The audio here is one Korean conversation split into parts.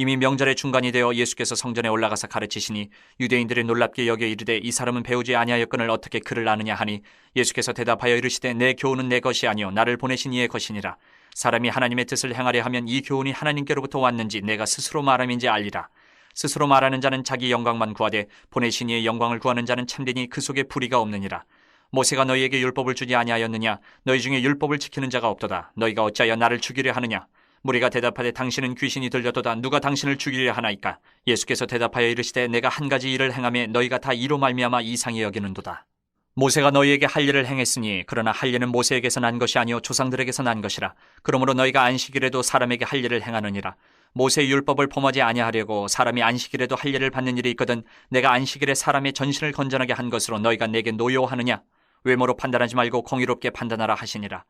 이미 명절의 중간이 되어 예수께서 성전에 올라가서 가르치시니 유대인들이 놀랍게 여겨 이르되 이 사람은 배우지 아니하였거늘 어떻게 그를 아느냐 하니 예수께서 대답하여 이르시되 내 교훈은 내 것이 아니요 나를 보내신 이의 것이니라. 사람이 하나님의 뜻을 행하려 하면 이 교훈이 하나님께로부터 왔는지 내가 스스로 말함인지 알리라. 스스로 말하는 자는 자기 영광만 구하되 보내신 이의 영광을 구하는 자는 참되니 그 속에 불의가 없느니라. 모세가 너희에게 율법을 주지 아니하였느냐? 너희 중에 율법을 지키는 자가 없도다. 너희가 어찌하여 나를 죽이려 하느냐? 무리가 대답하되 당신은 귀신이 들렸도다. 누가 당신을 죽이려 하나이까? 예수께서 대답하여 이르시되 내가 한 가지 일을 행하매 너희가 다 이로 말미암아 이상히 여기는도다. 모세가 너희에게 할 일을 행했으니 그러나 할 일은 모세에게서 난 것이 아니요 조상들에게서 난 것이라. 그러므로 너희가 안식일에도 사람에게 할 일을 행하느니라. 모세의 율법을 범하지 아니하려고 사람이 안식일에도 할 일을 받는 일이 있거든 내가 안식일에 사람의 전신을 건전하게 한 것으로 너희가 내게 노여워하느냐? 외모로 판단하지 말고 공의롭게 판단하라 하시니라.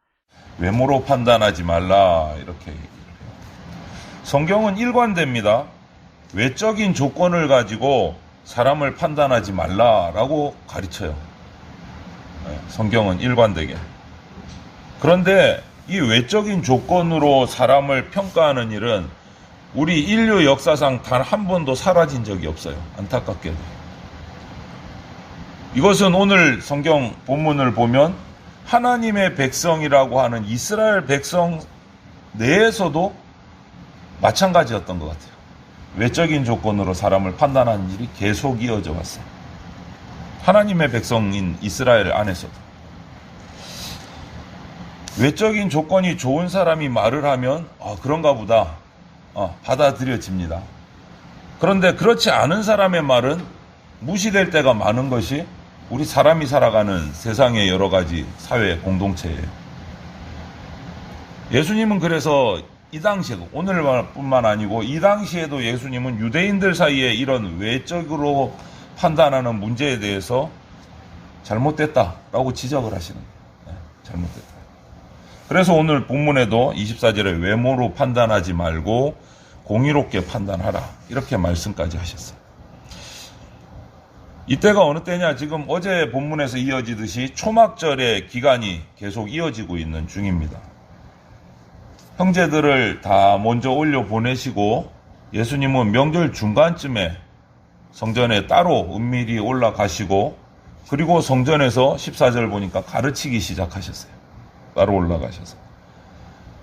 외모로 판단하지 말라 이렇게 얘기해요. 성경은 일관됩니다. 외적인 조건을 가지고 사람을 판단하지 말라라고 가르쳐요. 성경은 일관되게. 그런데 이 외적인 조건으로 사람을 평가하는 일은 우리 인류 역사상 단 한 번도 사라진 적이 없어요. 안타깝게도. 이것은 오늘 성경 본문을 보면 하나님의 백성이라고 하는 이스라엘 백성 내에서도 마찬가지였던 것 같아요. 외적인 조건으로 사람을 판단하는 일이 계속 이어져 왔어요. 하나님의 백성인 이스라엘 안에서도. 외적인 조건이 좋은 사람이 말을 하면 그런가 보다 받아들여집니다. 그런데 그렇지 않은 사람의 말은 무시될 때가 많은 것이 우리 사람이 살아가는 세상의 여러 가지 사회 공동체예요. 예수님은 그래서 이 당시에 오늘뿐만 아니고 이 당시에도 예수님은 유대인들 사이에 이런 외적으로 판단하는 문제에 대해서 잘못됐다라고 지적을 하시는 거예요. 잘못됐다. 그래서 오늘 본문에도 24절에 외모로 판단하지 말고 공의롭게 판단하라 이렇게 말씀까지 하셨어요. 이때가 어느 때냐? 지금 어제 본문에서 이어지듯이 초막절의 기간이 계속 이어지고 있는 중입니다. 형제들을 다 먼저 올려 보내시고 예수님은 명절 중간쯤에 성전에 따로 은밀히 올라가시고 그리고 성전에서 14절 보니까 가르치기 시작하셨어요. 따로 올라가셔서.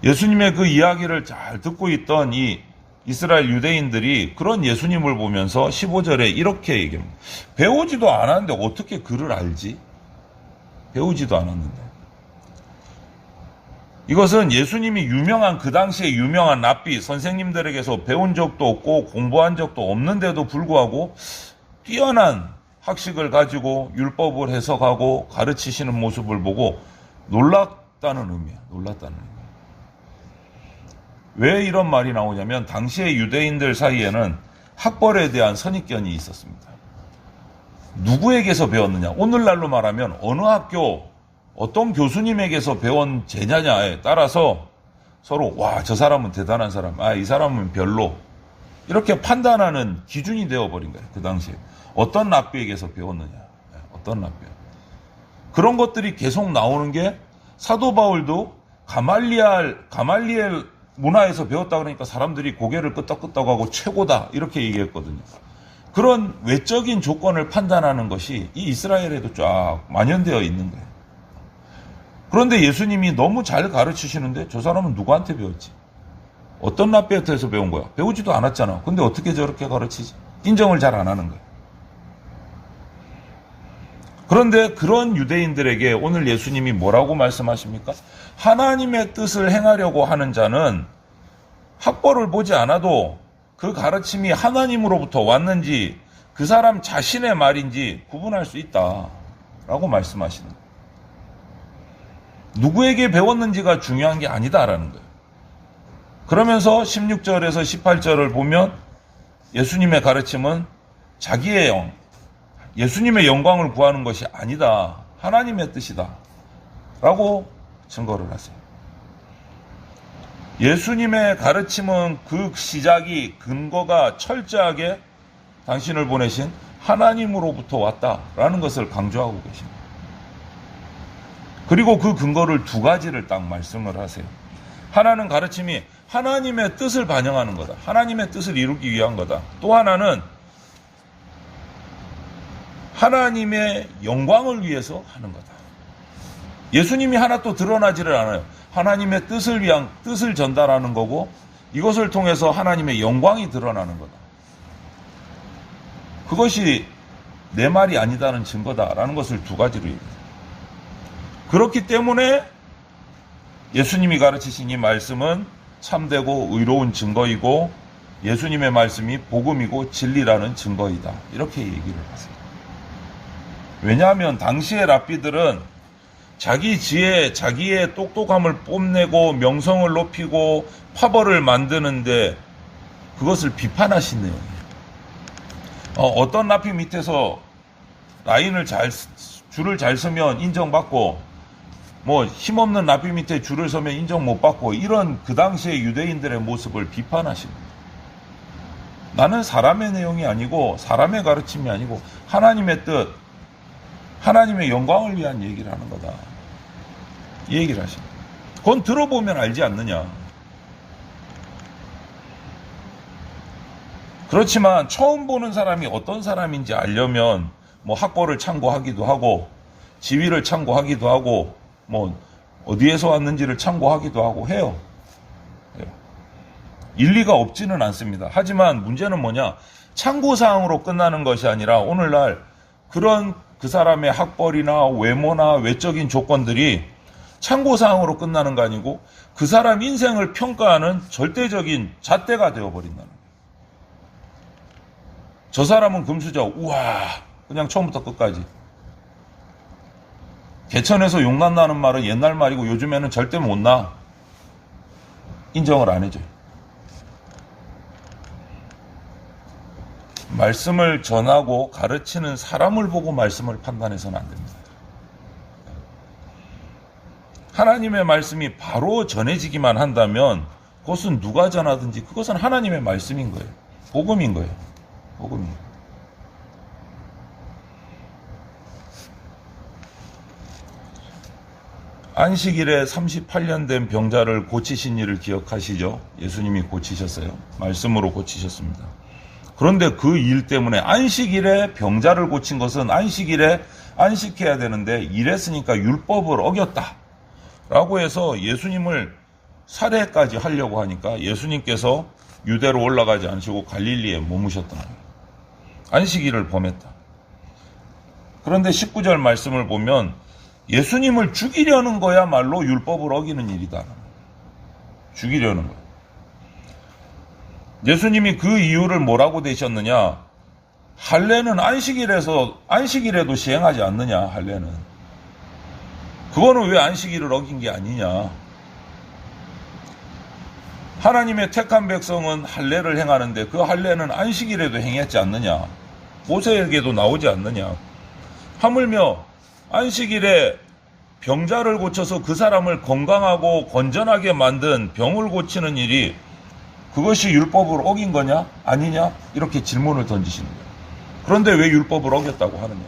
예수님의 그 이야기를 잘 듣고 있던 이 이스라엘 유대인들이 그런 예수님을 보면서 15절에 이렇게 얘기합니다. 배우지도 않았는데 어떻게 글을 알지? 배우지도 않았는데. 이것은 예수님이 그 당시에 유명한 랍비 선생님들에게서 배운 적도 없고 공부한 적도 없는데도 불구하고 뛰어난 학식을 가지고 율법을 해석하고 가르치시는 모습을 보고 놀랐다는 의미야. 놀랐다는 의미. 왜 이런 말이 나오냐면 당시의 유대인들 사이에는 학벌에 대한 선입견이 있었습니다. 누구에게서 배웠느냐? 오늘날로 말하면 어느 학교 어떤 교수님에게서 배운 제냐냐에 따라서 서로 저 사람은 대단한 사람, 이 사람은 별로 이렇게 판단하는 기준이 되어버린 거예요. 그 당시에 어떤 랍비에게서 배웠느냐, 어떤 랍비. 그런 것들이 계속 나오는 게 사도 바울도 가말리엘 문화에서 배웠다 그러니까 사람들이 고개를 끄덕끄덕하고 최고다 이렇게 얘기했거든요. 그런 외적인 조건을 판단하는 것이 이 이스라엘에도 쫙 만연되어 있는 거예요. 그런데 예수님이 너무 잘 가르치시는데 저 사람은 누구한테 배웠지? 어떤 랍비한테서 배운 거야? 배우지도 않았잖아. 근데 어떻게 저렇게 가르치지? 인정을 잘 안 하는 거예요. 그런데 그런 유대인들에게 오늘 예수님이 뭐라고 말씀하십니까? 하나님의 뜻을 행하려고 하는 자는 학벌을 보지 않아도 그 가르침이 하나님으로부터 왔는지 그 사람 자신의 말인지 구분할 수 있다라고 말씀하시는 거예요. 누구에게 배웠는지가 중요한 게 아니다라는 거예요. 그러면서 16절에서 18절을 보면 예수님의 가르침은 자기의 예수님의 영광을 구하는 것이 아니다. 하나님의 뜻이다. 라고 증거를 하세요. 예수님의 가르침은 그 시작이 근거가 철저하게 당신을 보내신 하나님으로부터 왔다라는 것을 강조하고 계십니다. 그리고 그 근거를 두 가지를 딱 말씀을 하세요. 하나는 가르침이 하나님의 뜻을 반영하는 거다. 하나님의 뜻을 이루기 위한 거다. 또 하나는 하나님의 영광을 위해서 하는 거다. 예수님이 하나 또 드러나지를 않아요. 하나님의 뜻을 위한 뜻을 전달하는 거고 이것을 통해서 하나님의 영광이 드러나는 거다. 그것이 내 말이 아니다는 증거다라는 것을 두 가지로 얘기해요. 그렇기 때문에 예수님이 가르치신 이 말씀은 참되고 의로운 증거이고 예수님의 말씀이 복음이고 진리라는 증거이다. 이렇게 얘기를 하세요. 왜냐하면 당시의 랍비들은 자기 지혜, 자기의 똑똑함을 뽐내고 명성을 높이고 파벌을 만드는데 그것을 비판하신 내용이에요. 어떤 랍비 밑에서 줄을 잘 서면 인정받고 힘없는 랍비 밑에 줄을 서면 인정 못 받고 이런 그 당시의 유대인들의 모습을 비판하십니다. 나는 사람의 내용이 아니고 사람의 가르침이 아니고 하나님의 뜻, 하나님의 영광을 위한 얘기를 하는 거다. 이 얘기를 하십니다. 그건 들어보면 알지 않느냐. 그렇지만 처음 보는 사람이 어떤 사람인지 알려면 학벌을 참고하기도 하고 지위를 참고하기도 하고 어디에서 왔는지를 참고하기도 하고 해요. 일리가 없지는 않습니다. 하지만 문제는 뭐냐? 참고사항으로 끝나는 것이 아니라 오늘날 그런 그 사람의 학벌이나 외모나 외적인 조건들이 참고사항으로 끝나는 거 아니고 그 사람 인생을 평가하는 절대적인 잣대가 되어버린다는 거예요. 저 사람은 금수저, 우와, 그냥 처음부터 끝까지. 개천에서 용난 나는 말은 옛날 말이고 요즘에는 절대 못 나. 인정을 안 해줘요. 말씀을 전하고 가르치는 사람을 보고 말씀을 판단해서는 안 됩니다. 하나님의 말씀이 바로 전해지기만 한다면 그것은 누가 전하든지 그것은 하나님의 말씀인 거예요. 복음인 거예요. 복음인 거예요. 안식일에 38년 된 병자를 고치신 일을 기억하시죠? 예수님이 고치셨어요. 말씀으로 고치셨습니다. 그런데 그 일 때문에 안식일에 병자를 고친 것은 안식일에 안식해야 되는데 이랬으니까 율법을 어겼다 라고 해서 예수님을 살해까지 하려고 하니까 예수님께서 유대로 올라가지 않으시고 갈릴리에 머무셨던 거예요. 안식일을 범했다. 그런데 19절 말씀을 보면 예수님을 죽이려는 거야말로 율법을 어기는 일이다. 죽이려는 거예요. 예수님이 그 이유를 뭐라고 대셨느냐? 할례는 안식일에도 시행하지 않느냐, 할례는. 그거는 왜 안식일을 어긴 게 아니냐? 하나님의 택한 백성은 할례를 행하는데 그 할례는 안식일에도 행했지 않느냐? 모세에게도 나오지 않느냐? 하물며 안식일에 병자를 고쳐서 그 사람을 건강하고 건전하게 만든 병을 고치는 일이 그것이 율법을 어긴 거냐? 아니냐? 이렇게 질문을 던지시는 거예요. 그런데 왜 율법을 어겼다고 하느냐?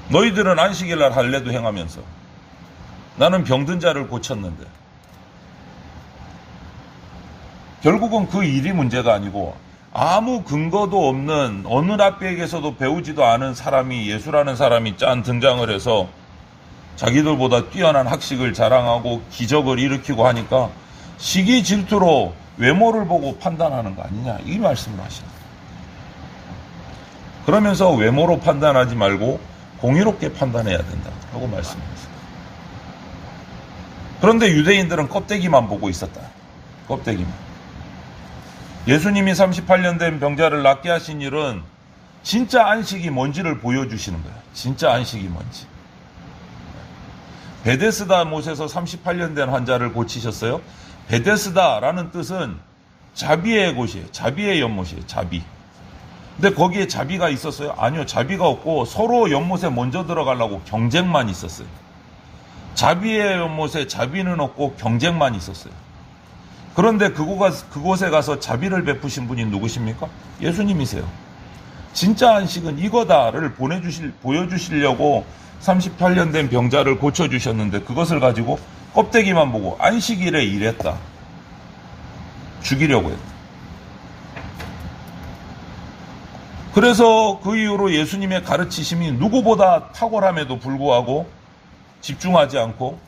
너희들은 안식일날 할례도 행하면서 나는 병든 자를 고쳤는데 결국은 그 일이 문제가 아니고 아무 근거도 없는 어느 랍비에게서도 배우지도 않은 사람이 예수라는 사람이 짠 등장을 해서 자기들보다 뛰어난 학식을 자랑하고 기적을 일으키고 하니까 시기 질투로 외모를 보고 판단하는 거 아니냐 이 말씀을 하시는 거예요. 그러면서 외모로 판단하지 말고 공의롭게 판단해야 된다 하고 말씀하셨어요. 그런데 유대인들은 껍데기만 보고 있었다. 껍데기만. 예수님이 38년 된 병자를 낫게 하신 일은 진짜 안식이 뭔지를 보여주시는 거예요. 진짜 안식이 뭔지. 베데스다 못에서 38년 된 환자를 고치셨어요. 베데스다라는 뜻은 자비의 곳이에요. 자비의 연못이에요. 자비. 근데 거기에 자비가 있었어요? 아니요. 자비가 없고 서로 연못에 먼저 들어가려고 경쟁만 있었어요. 자비의 연못에 자비는 없고 경쟁만 있었어요. 그런데 그곳에 가서 자비를 베푸신 분이 누구십니까? 예수님이세요. 진짜 안식은 이거다를 보여주시려고 38년 된 병자를 고쳐주셨는데 그것을 가지고 껍데기만 보고 안식일에 일했다. 죽이려고 했다. 그래서 그 이후로 예수님의 가르치심이 누구보다 탁월함에도 불구하고 집중하지 않고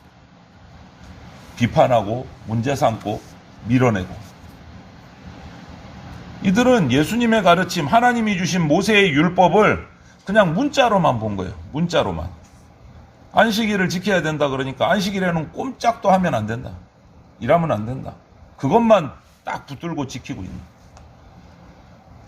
비판하고 문제 삼고 밀어내고, 이들은 예수님의 가르침, 하나님이 주신 모세의 율법을 그냥 문자로만 본 거예요. 문자로만. 안식일을 지켜야 된다 그러니까 안식일에는 꼼짝도 하면 안 된다. 일하면 안 된다. 그것만 딱 붙들고 지키고 있는.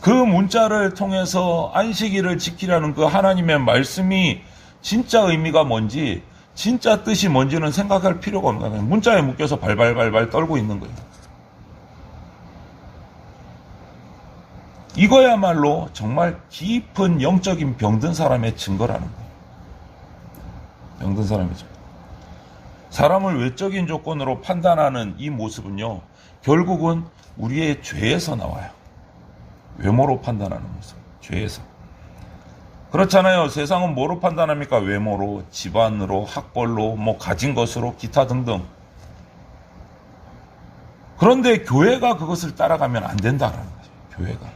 그 문자를 통해서 안식일을 지키라는 그 하나님의 말씀이 진짜 의미가 뭔지, 진짜 뜻이 뭔지는 생각할 필요가 없는 거예요. 문자에 묶여서 발발발발 떨고 있는 거예요. 이거야말로 정말 깊은 영적인 병든 사람의 증거라는 거예요. 병든 사람의 증거. 사람을 외적인 조건으로 판단하는 이 모습은요, 결국은 우리의 죄에서 나와요. 외모로 판단하는 모습. 죄에서. 그렇잖아요. 세상은 뭐로 판단합니까? 외모로, 집안으로, 학벌로, 가진 것으로, 기타 등등. 그런데 교회가 그것을 따라가면 안 된다라는 거죠. 교회가.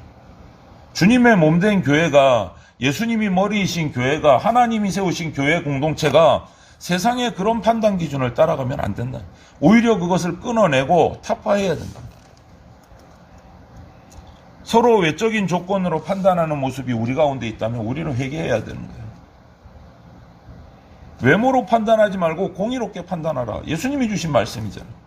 주님의 몸된 교회가, 예수님이 머리이신 교회가, 하나님이 세우신 교회 공동체가 세상의 그런 판단 기준을 따라가면 안 된다. 오히려 그것을 끊어내고 타파해야 된다. 서로 외적인 조건으로 판단하는 모습이 우리 가운데 있다면 우리는 회개해야 되는 거예요. 외모로 판단하지 말고 공의롭게 판단하라. 예수님이 주신 말씀이잖아요.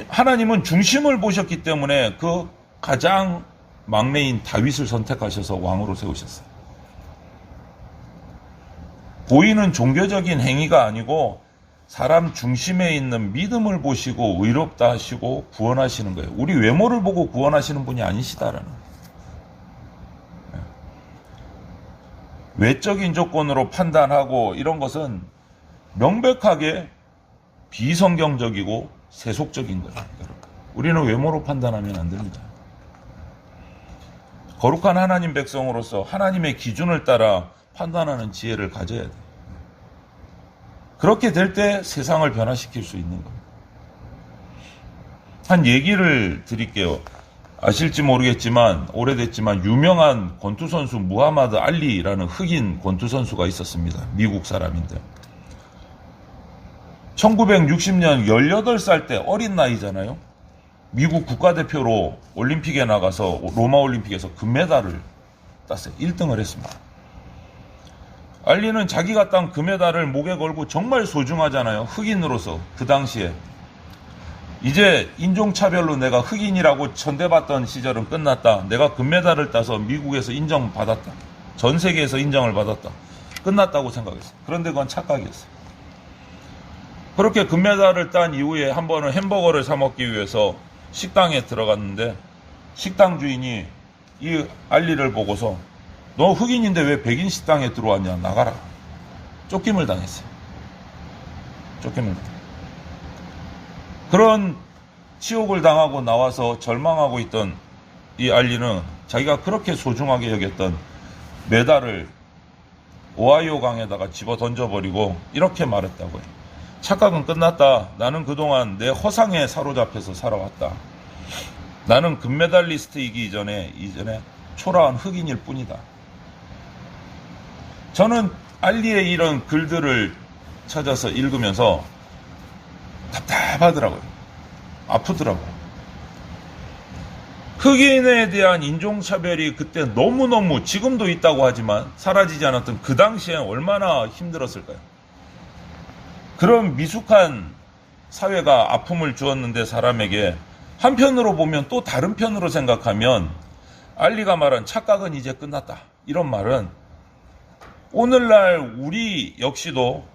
하나님은 중심을 보셨기 때문에 그 가장 막내인 다윗을 선택하셔서 왕으로 세우셨어요. 보이는 종교적인 행위가 아니고 사람 중심에 있는 믿음을 보시고 의롭다 하시고 구원하시는 거예요. 우리 외모를 보고 구원하시는 분이 아니시다라는 거예요. 외적인 조건으로 판단하고 이런 것은 명백하게 비성경적이고 세속적인 거예요. 우리는 외모로 판단하면 안 됩니다. 거룩한 하나님 백성으로서 하나님의 기준을 따라 판단하는 지혜를 가져야 돼요. 그렇게 될 때 세상을 변화시킬 수 있는 겁니다. 한 얘기를 드릴게요. 아실지 모르겠지만 오래됐지만 유명한 권투 선수 무하마드 알리라는 흑인 권투 선수가 있었습니다. 미국 사람인데 1960년 18살 때 어린 나이잖아요. 미국 국가대표로 올림픽에 나가서 로마 올림픽에서 금메달을 땄어요. 1등을 했습니다. 알리는 자기가 딴 금메달을 목에 걸고 정말 소중하잖아요. 흑인으로서 그 당시에. 이제 인종차별로 내가 흑인이라고 천대받던 시절은 끝났다. 내가 금메달을 따서 미국에서 인정받았다. 전 세계에서 인정을 받았다. 끝났다고 생각했어요. 그런데 그건 착각이었어요. 그렇게 금메달을 딴 이후에 한 번은 햄버거를 사 먹기 위해서 식당에 들어갔는데 식당 주인이 이 알리를 보고서 너 흑인인데 왜 백인 식당에 들어왔냐, 나가라. 쫓김을 당했어요. 쫓김을 당했어요. 그런 치욕을 당하고 나와서 절망하고 있던 이 알리는 자기가 그렇게 소중하게 여겼던 메달을 오하이오 강에다가 집어 던져버리고 이렇게 말했다고요. 착각은 끝났다. 나는 그동안 내 허상에 사로잡혀서 살아왔다. 나는 금메달리스트이기 이전에 초라한 흑인일 뿐이다. 저는 알리의 이런 글들을 찾아서 읽으면서 답답하더라고요. 아프더라고요. 흑인에 대한 인종차별이 그때 너무너무, 지금도 있다고 하지만 사라지지 않았던 그 당시엔 얼마나 힘들었을까요? 그런 미숙한 사회가 아픔을 주었는데 사람에게, 한편으로 보면 또 다른 편으로 생각하면 알리가 말한 착각은 이제 끝났다, 이런 말은 오늘날 우리 역시도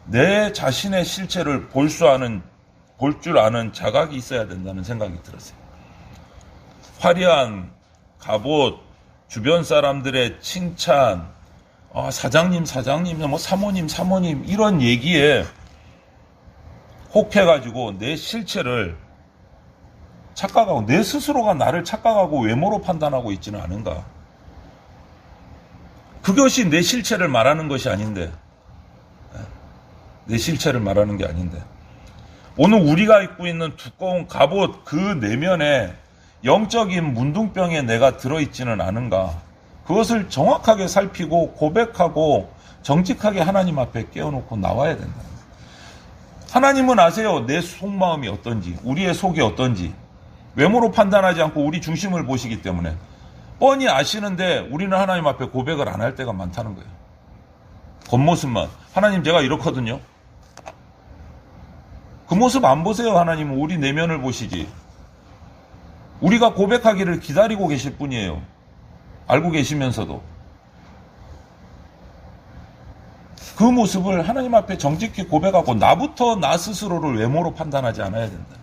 내 자신의 실체를 볼 줄 아는 자각이 있어야 된다는 생각이 들었어요. 화려한 갑옷, 주변 사람들의 칭찬, 사장님, 사모님 이런 얘기에 혹해가지고 내 실체를 착각하고, 내 스스로가 나를 착각하고 외모로 판단하고 있지는 않은가. 그것이 내 실체를 말하는 것이 아닌데, 내 실체를 말하는 게 아닌데. 오늘 우리가 입고 있는 두꺼운 갑옷 그 내면에 영적인 문둥병에 내가 들어있지는 않은가. 그것을 정확하게 살피고 고백하고 정직하게 하나님 앞에 깨워놓고 나와야 된다. 하나님은 아세요. 내 속마음이 어떤지, 우리의 속이 어떤지. 외모로 판단하지 않고 우리 중심을 보시기 때문에 뻔히 아시는데 우리는 하나님 앞에 고백을 안 할 때가 많다는 거예요. 겉모습만. 하나님 제가 이렇거든요. 그 모습 안 보세요. 하나님은 우리 내면을 보시지. 우리가 고백하기를 기다리고 계실 뿐이에요. 알고 계시면서도. 그 모습을 하나님 앞에 정직히 고백하고 나부터 나 스스로를 외모로 판단하지 않아야 된다.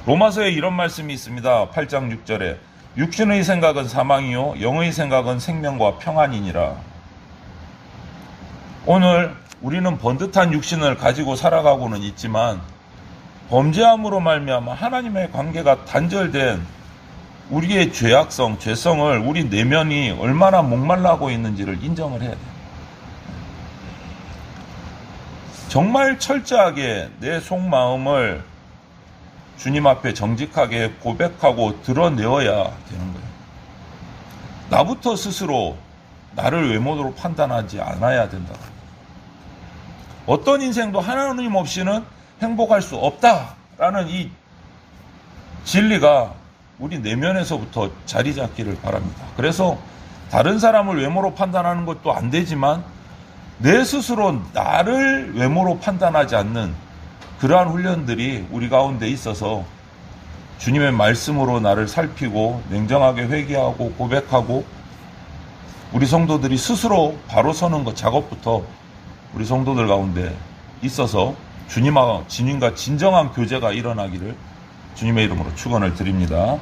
로마서에 이런 말씀이 있습니다. 8장 6절에 육신의 생각은 사망이요 영의 생각은 생명과 평안이니라. 오늘 우리는 번듯한 육신을 가지고 살아가고는 있지만 범죄함으로 말미암아 하나님의 관계가 단절된 우리의 죄악성, 죄성을 우리 내면이 얼마나 목말라하고 있는지를 인정을 해야 돼요. 정말 철저하게 내 속마음을 주님 앞에 정직하게 고백하고 드러내어야 되는 거예요. 나부터 스스로 나를 외모로 판단하지 않아야 된다. 어떤 인생도 하나님 없이는 행복할 수 없다라는 이 진리가 우리 내면에서부터 자리 잡기를 바랍니다. 그래서 다른 사람을 외모로 판단하는 것도 안 되지만 내 스스로 나를 외모로 판단하지 않는 그러한 훈련들이 우리 가운데 있어서 주님의 말씀으로 나를 살피고 냉정하게 회개하고 고백하고 우리 성도들이 스스로 바로 서는 것 작업부터 우리 성도들 가운데 있어서 주님과 진정한 교제가 일어나기를 주님의 이름으로 축원을 드립니다.